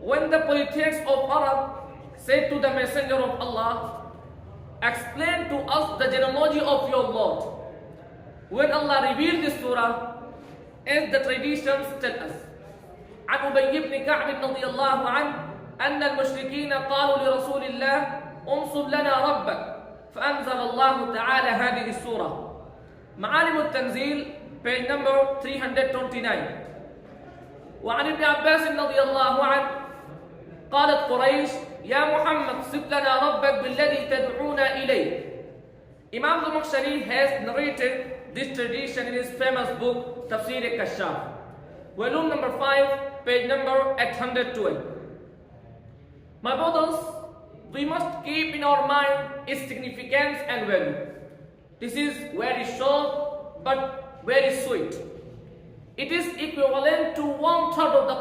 when the polytheists of Arab said to the Messenger of Allah, explain to us the genealogy of your Lord. When Allah revealed this surah, as the traditions tell us, عن أبي بن كعب رضي الله عنه أن المشركين قالوا لرسول الله انصب لنا ربك فأنزل الله تعالى هذه السورة. معالم التنزيل page number 329. وعن ابن عباس رضي الله عنه قالت قريش يا محمد صف لنا ربك بالذي تدعونا إليه. Imam al-Makhshari has narrated this tradition in his famous book Tafsir al-Kashaf, volume number 5, page number 812. My brothers, we must keep in our mind its significance and value. This is very short but very sweet. It is equivalent to 1/3 of the